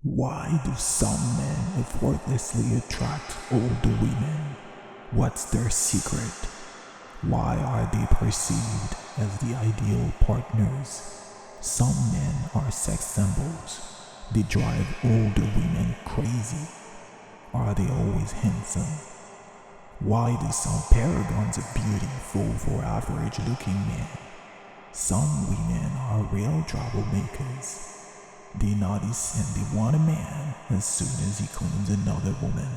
Why do some men effortlessly attract older women? What's their secret? Why are they perceived as the ideal partners? Some men are sex symbols. They drive older women crazy. Are they always handsome? Why do some paragons of beauty fall for average looking men? Some women are real troublemakers. They notice and they want a man as soon as he claims another woman.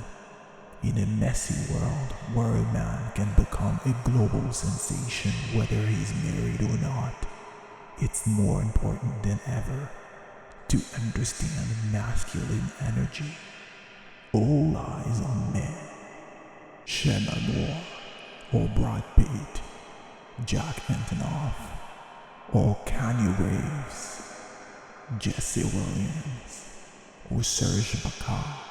In a messy world where a man can become a global sensation whether he's married or not, it's more important than ever to understand masculine energy. All eyes on men. Shema Moore or Brad Pitt, Jack Antonoff or Kanye Reeves, Jesse Williams or Serge Bacall.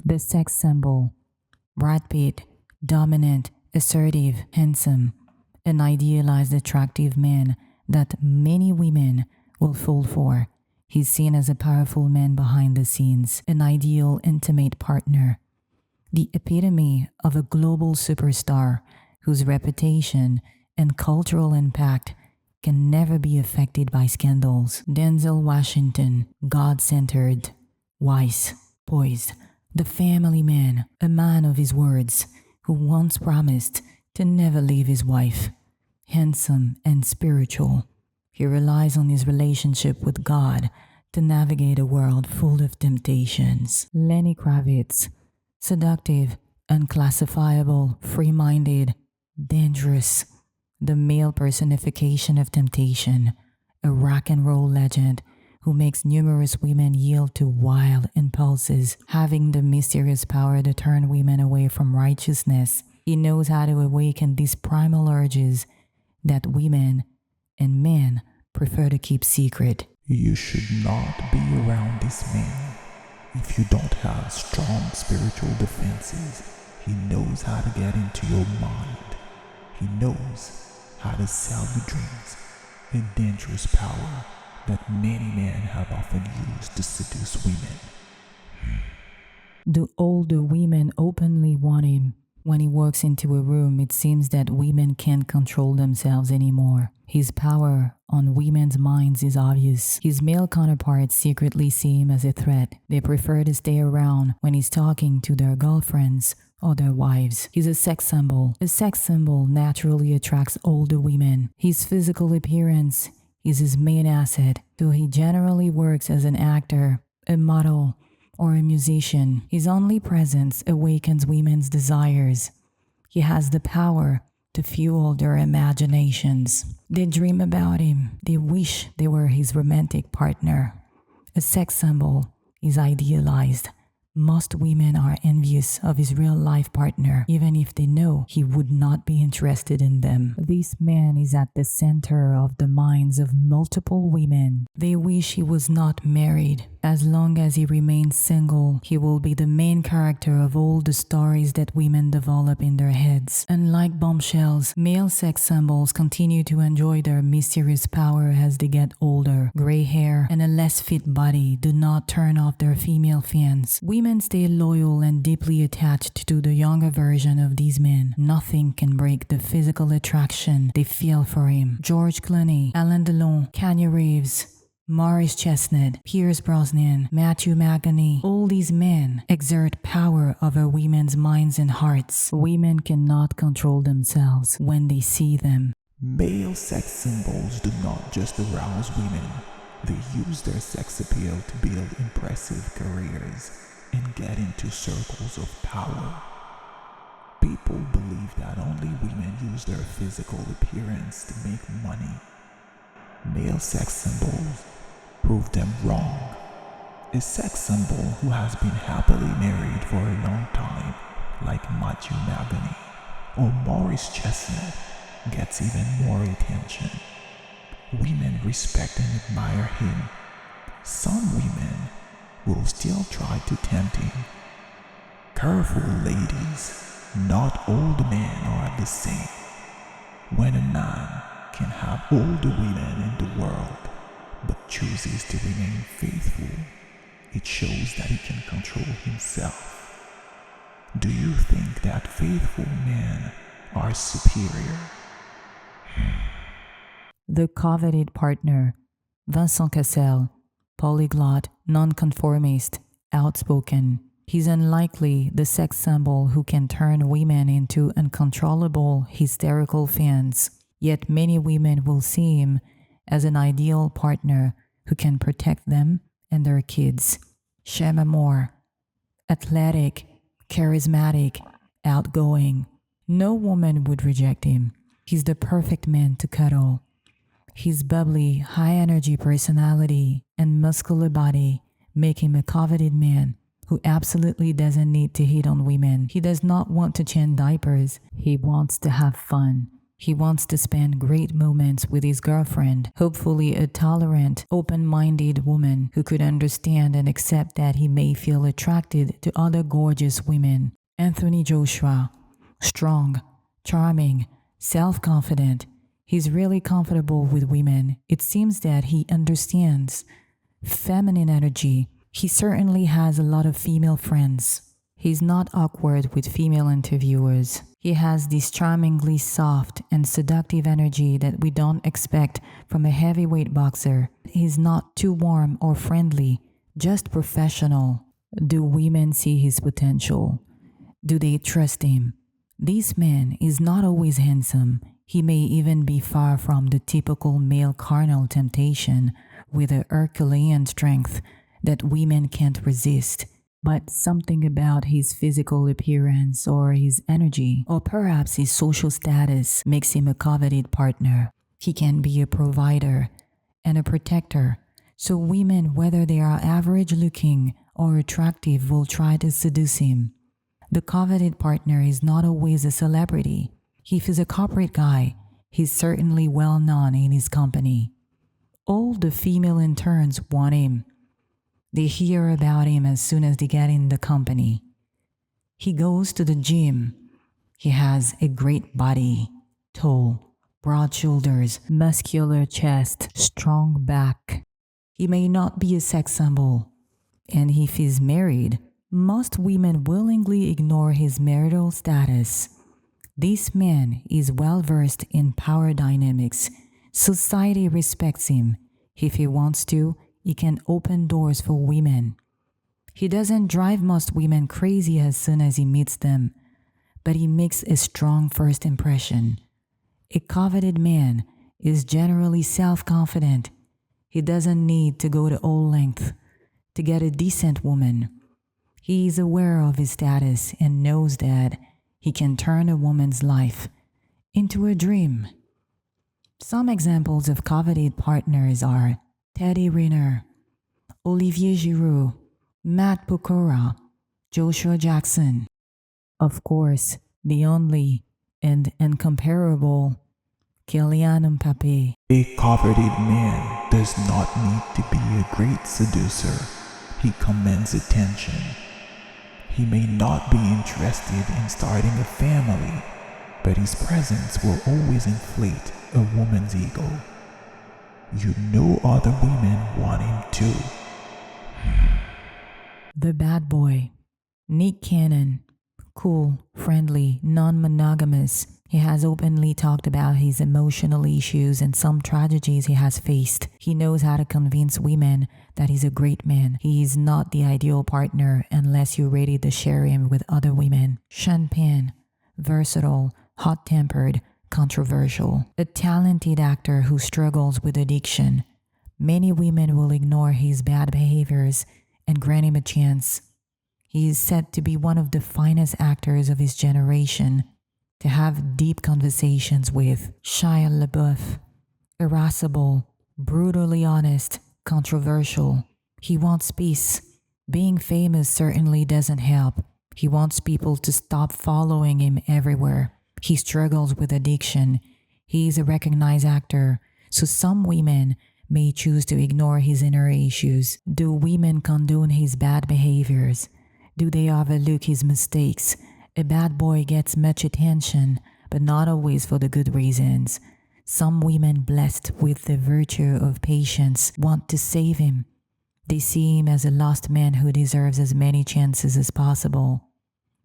The sex symbol. Brad Pitt, dominant, assertive, handsome, an idealized attractive man that many women will fall for. He's seen as a powerful man behind the scenes, an ideal intimate partner, the epitome of a global superstar whose reputation and cultural impact can never be affected by scandals. Denzel Washington, God-centered, wise, poised, the family man, a man of his words, who once promised to never leave his wife. Handsome and spiritual, he relies on his relationship with God to navigate a world full of temptations. Lenny Kravitz, seductive, unclassifiable, free-minded, dangerous, the male personification of temptation, a rock and roll legend who makes numerous women yield to wild impulses, having the mysterious power to turn women away from righteousness. He knows how to awaken these primal urges that women and men prefer to keep secret. You should not be around this man if you don't have strong spiritual defenses. He knows how to get into your mind. He knows how to sell you dreams, a dangerous power that many men have often used to seduce women. The older women openly want him. When he walks into a room, it seems that women can't control themselves anymore. His power on women's minds is obvious. His male counterparts secretly see him as a threat. They prefer to stay around when he's talking to their girlfriends or their wives. He's a sex symbol. A sex symbol naturally attracts older women. His physical appearance is his main asset, though he generally works as an actor, a model, or a musician. His only presence awakens women's desires. He has the power to fuel their imaginations. They dream about him. They wish they were his romantic partner. A sex symbol is idealized. Most women are envious of his real-life partner, even if they know he would not be interested in them. This man is at the center of the minds of multiple women. They wish he was not married. As long as he remains single, he will be the main character of all the stories that women develop in their heads. Unlike bombshells, male sex symbols continue to enjoy their mysterious power as they get older. Gray hair and a less fit body do not turn off their female fans. Women stay loyal and deeply attached to the younger version of these men. Nothing can break the physical attraction they feel for him. George Clooney, Alain Delon, Kanye Reeves, Morris Chestnut, Pierce Brosnan, Matthew McConaughey, all these men exert power over women's minds and hearts. Women cannot control themselves when they see them. Male sex symbols do not just arouse women. They use their sex appeal to build impressive careers and get into circles of power. People believe that only women use their physical appearance to make money. Male sex symbols prove them wrong. A sex symbol who has been happily married for a long time, like Matthew Magany or Morris Chestnut, gets even more attention. Women respect and admire him. Some women will still try to tempt him. Careful, ladies, not all the men are the same. When a man can have all the women in the world but chooses to remain faithful, it shows that he can control himself. Do you think that faithful men are superior? The coveted partner, Vincent Cassel, polyglot, nonconformist, outspoken. He's unlikely the sex symbol who can turn women into uncontrollable, hysterical fans. Yet many women will see him as an ideal partner who can protect them and their kids. Shema Moore, athletic, charismatic, outgoing. No woman would reject him. He's the perfect man to cuddle. His bubbly, high-energy personality and muscular body make him a coveted man who absolutely doesn't need to hit on women. He does not want to change diapers. He wants to have fun. He wants to spend great moments with his girlfriend, hopefully a tolerant, open-minded woman who could understand and accept that he may feel attracted to other gorgeous women. Anthony Joshua, strong, charming, self-confident. He's really comfortable with women. It seems that he understands feminine energy. He certainly has a lot of female friends. He's not awkward with female interviewers. He has this charmingly soft and seductive energy that we don't expect from a heavyweight boxer. He's not too warm or friendly, just professional. Do women see his potential? Do they trust him? This man is not always handsome. He may even be far from the typical male carnal temptation with a Herculean strength that women can't resist. But something about his physical appearance or his energy, or perhaps his social status, makes him a coveted partner. He can be a provider and a protector, so women, whether they are average looking or attractive, will try to seduce him. The coveted partner is not always a celebrity. If he's a corporate guy, he's certainly well known in his company. All the female interns want him. They hear about him as soon as they get in the company. He goes to the gym. He has a great body, tall, broad shoulders, muscular chest, strong back. He may not be a sex symbol, and if he's married, most women willingly ignore his marital status. This man is well versed in power dynamics. Society respects him. If he wants to, he can open doors for women. He doesn't drive most women crazy as soon as he meets them, but he makes a strong first impression. A coveted man is generally self-confident. He doesn't need to go to all length to get a decent woman. He is aware of his status and knows that he can turn a woman's life into a dream. Some examples of coveted partners are Teddy Riner, Olivier Giroud, Matt Pokora, Joshua Jackson. Of course, the only and incomparable Kylian Mbappé. A coveted man does not need to be a great seducer. He commands attention. He may not be interested in starting a family, but his presence will always inflate a woman's ego. You know other women want him too. The bad boy, Nick Cannon. Cool, friendly, non-monogamous. He has openly talked about his emotional issues and some tragedies he has faced. He knows how to convince women that he's a great man. He is not the ideal partner unless you're ready to share him with other women. Sean Penn, versatile, hot-tempered, controversial. A talented actor who struggles with addiction. Many women will ignore his bad behaviors and grant him a chance. He is said to be one of the finest actors of his generation, to have deep conversations with Shia LaBeouf, irascible, brutally honest, controversial. He wants peace. Being famous certainly doesn't help. He wants people to stop following him everywhere. He struggles with addiction. He is a recognized actor, so some women may choose to ignore his inner issues. Do women condone his bad behaviors? Do they overlook his mistakes? A bad boy gets much attention, but not always for the good reasons. Some women blessed with the virtue of patience want to save him. They see him as a lost man who deserves as many chances as possible.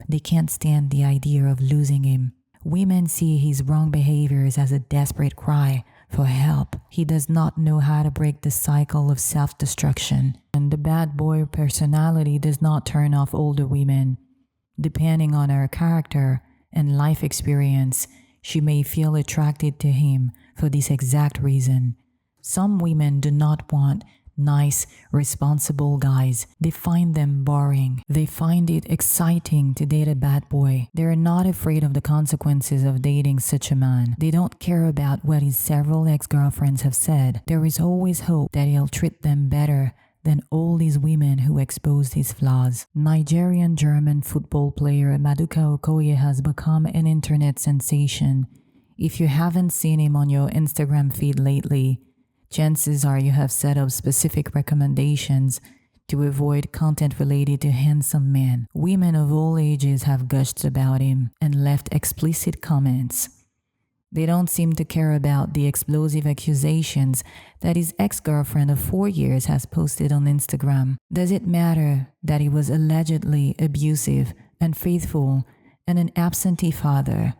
They can't stand the idea of losing him. Women see his wrong behaviors as a desperate cry for help. He does not know how to break the cycle of self-destruction. And the bad boy personality does not turn off older women. Depending on her character and life experience, she may feel attracted to him for this exact reason. Some women do not want nice, responsible guys. They find them boring. They find it exciting to date a bad boy. They're not afraid of the consequences of dating such a man. They don't care about what his several ex-girlfriends have said. There is always hope that he'll treat them better than all these women who exposed his flaws. Nigerian-German football player Maduka Okoye has become an internet sensation. If you haven't seen him on your Instagram feed lately, chances are you have set up specific recommendations to avoid content related to handsome men. Women of all ages have gushed about him and left explicit comments. They don't seem to care about the explosive accusations that his ex-girlfriend of 4 years has posted on Instagram. Does it matter that he was allegedly abusive, unfaithful, and an absentee father?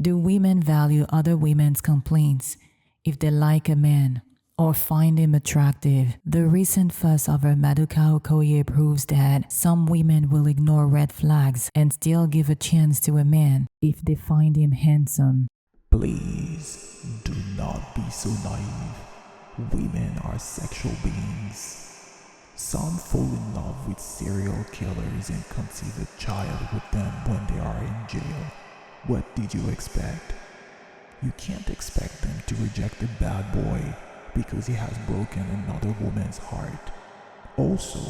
Do women value other women's complaints if they like a man or find him attractive? The recent fuss over Maduka Okoye proves that some women will ignore red flags and still give a chance to a man if they find him handsome. Please do not be so naive. Women are sexual beings. Some fall in love with serial killers and conceive a child with them when they are in jail. What did you expect? You can't expect them to reject a bad boy because he has broken another woman's heart. Also,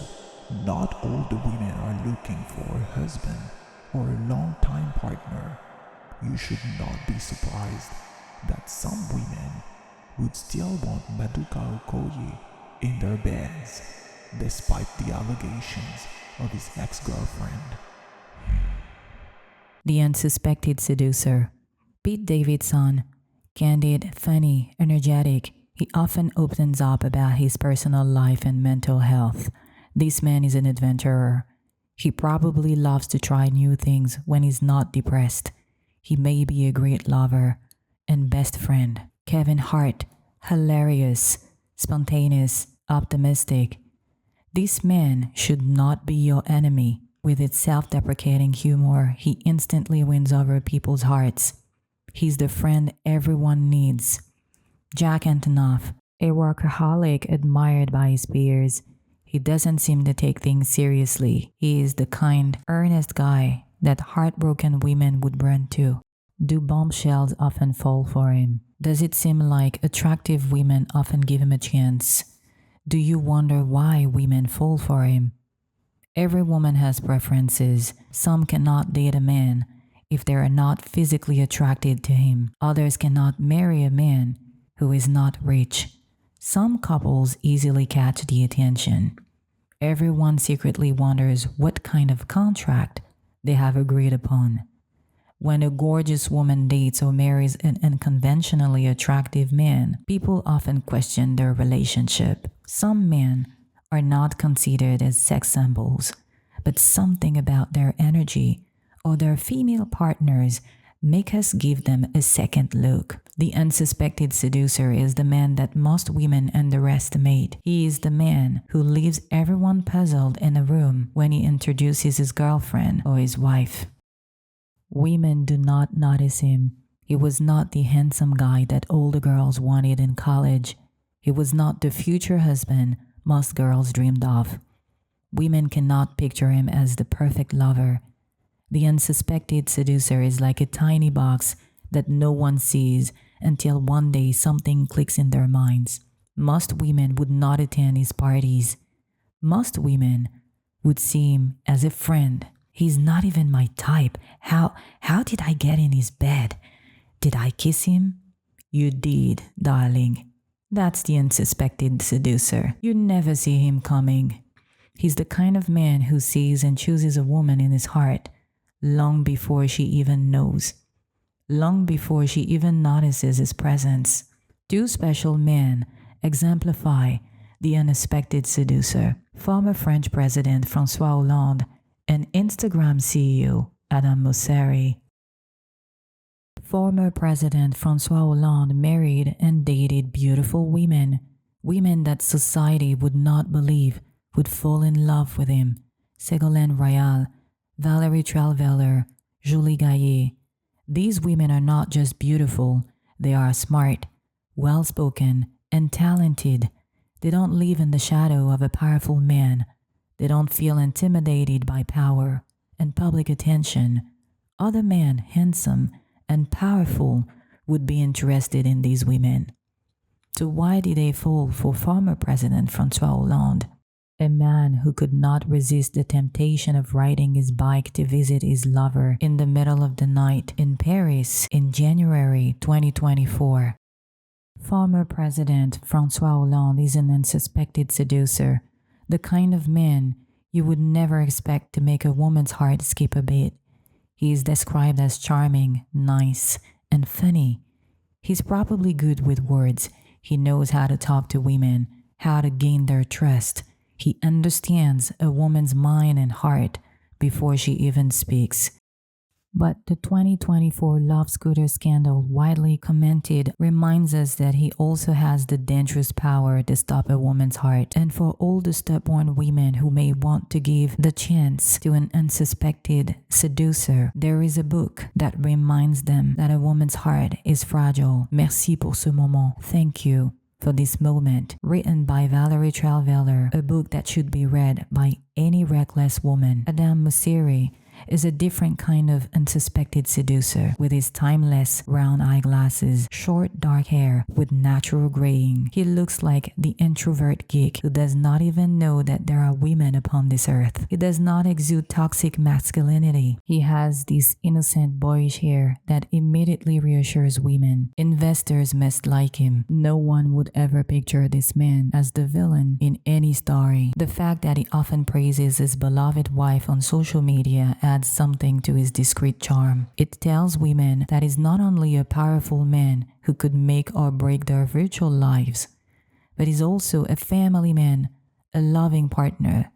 not all the women are looking for a husband or a long-time partner. You should not be surprised that some women would still want Maduka Okoye in their beds, despite the allegations of his ex-girlfriend. The unsuspected seducer. Pete Davidson, candid, funny, energetic, he often opens up about his personal life and mental health. This man is an adventurer. He probably loves to try new things when he's not depressed. He may be a great lover and best friend. Kevin Hart, hilarious, spontaneous, optimistic. This man should not be your enemy. With its self-deprecating humor, he instantly wins over people's hearts. He's the friend everyone needs. Jack Antonoff, a workaholic admired by his peers. He doesn't seem to take things seriously. He is the kind, earnest guy that heartbroken women would run to. Do bombshells often fall for him? Does it seem like attractive women often give him a chance? Do you wonder why women fall for him? Every woman has preferences. Some cannot date a man if they are not physically attracted to him. Others cannot marry a man who is not rich. Some couples easily catch the attention. Everyone secretly wonders what kind of contract they have agreed upon. When a gorgeous woman dates or marries an unconventionally attractive man, people often question their relationship. Some men are not considered as sex symbols, but something about their energy or their female partners make us give them a second look. The unsuspected seducer is the man that most women underestimate. He is the man who leaves everyone puzzled in a room when he introduces his girlfriend or his wife. Women do not notice him. He was not the handsome guy that all the girls wanted in college. He was not the future husband most girls dreamed of. Women cannot picture him as the perfect lover. The unsuspected seducer is like a tiny box that no one sees until one day something clicks in their minds. Most women would not attend his parties. Most women would see him as a friend. He's not even my type. How did I get in his bed? Did I kiss him? You did, darling. That's the unsuspected seducer. You never see him coming. He's the kind of man who sees and chooses a woman in his heart long before she even knows, long before she even notices his presence. Two special men exemplify the unexpected seducer: former French President François Hollande and Instagram CEO Adam Mosseri. Former President François Hollande married and dated beautiful women, women that society would not believe would fall in love with him: Ségolène Royal, Valérie Trierweiler, Julie Gaillet. These women are not just beautiful, they are smart, well-spoken, and talented. They don't live in the shadow of a powerful man. They don't feel intimidated by power and public attention. Other men, handsome and powerful, would be interested in these women. So why did they fall for former President François Hollande? A man who could not resist the temptation of riding his bike to visit his lover in the middle of the night in Paris in January 2024. Former President François Hollande is an unsuspected seducer, the kind of man you would never expect to make a woman's heart skip a beat. He is described as charming, nice, and funny. He's probably good with words. He knows how to talk to women, how to gain their trust. He understands a woman's mind and heart before she even speaks. But the 2024 love scooter scandal, widely commented, reminds us that he also has the dangerous power to stop a woman's heart. And for all the stubborn women who may want to give the chance to an unsuspected seducer, there is a book that reminds them that a woman's heart is fragile. Merci pour ce moment. Thank you for this moment, written by Valérie Trierweiler, a book that should be read by any reckless woman. Adam Mosseri is a different kind of unsuspected seducer, with his timeless round eyeglasses, short dark hair with natural graying. He looks like the introvert geek who does not even know that there are women upon this earth. He does not exude toxic masculinity. He has this innocent boyish hair that immediately reassures women. Investors must like him. No one would ever picture this man as the villain in any story. The fact that he often praises his beloved wife on social media adds something to his discreet charm. It tells women that he's not only a powerful man who could make or break their virtual lives, but he's also a family man, a loving partner.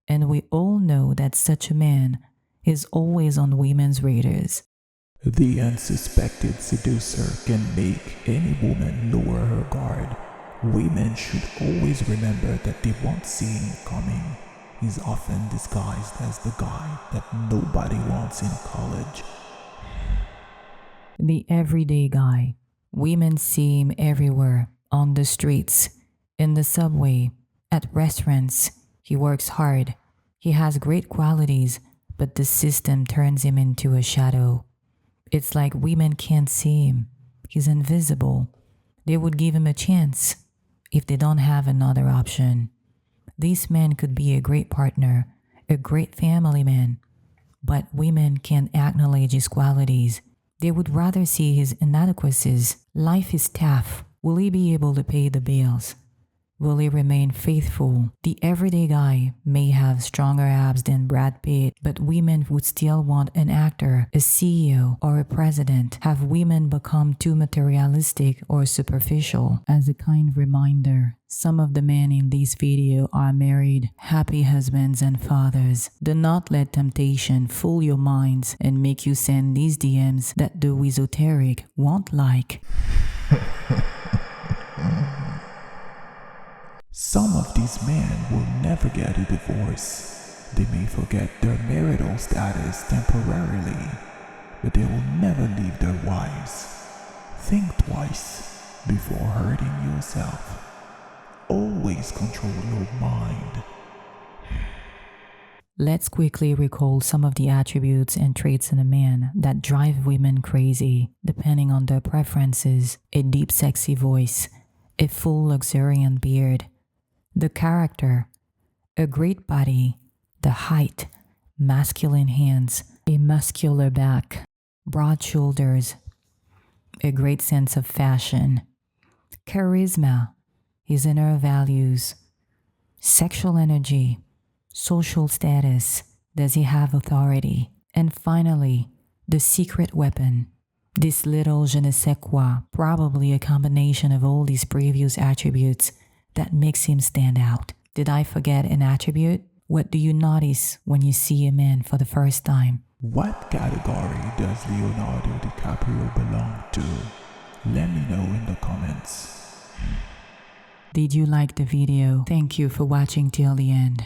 And we all know that such a man is always on women's radars. The unsuspected seducer can make any woman lower her guard. Women should always remember that they won't see him coming. He's often disguised as the guy that nobody wants in college. The everyday guy. Women see him everywhere, on the streets, in the subway, at restaurants. He works hard. He has great qualities, but the system turns him into a shadow. It's like women can't see him. He's invisible. They would give him a chance if they don't have another option. This man could be a great partner, a great family man, but women can't acknowledge his qualities. They would rather see his inadequacies. Life is tough. Will he be able to pay the bills? Will he remain faithful? The everyday guy may have stronger abs than Brad Pitt, but women would still want an actor, a CEO, or a president. Have women become too materialistic or superficial? As a kind reminder, some of the men in this video are married, happy husbands and fathers. Do not let temptation fool your minds and make you send these DMs that the esoteric won't like. Some of these men will never get a divorce. They may forget their marital status temporarily, but they will never leave their wives. Think twice before hurting yourself. Always control your mind. Let's quickly recall some of the attributes and traits in a man that drive women crazy, depending on their preferences: a deep, sexy voice, a full, luxuriant beard, the character, a great body, the height, masculine hands, a muscular back, broad shoulders, a great sense of fashion, charisma, his inner values, sexual energy, social status, does he have authority, and finally, the secret weapon, this little je ne sais quoi, probably a combination of all these previous attributes that makes him stand out. Did I forget an attribute? What do you notice when you see a man for the first time? What category does Leonardo DiCaprio belong to? Let me know in the comments. Did you like the video? Thank you for watching till the end.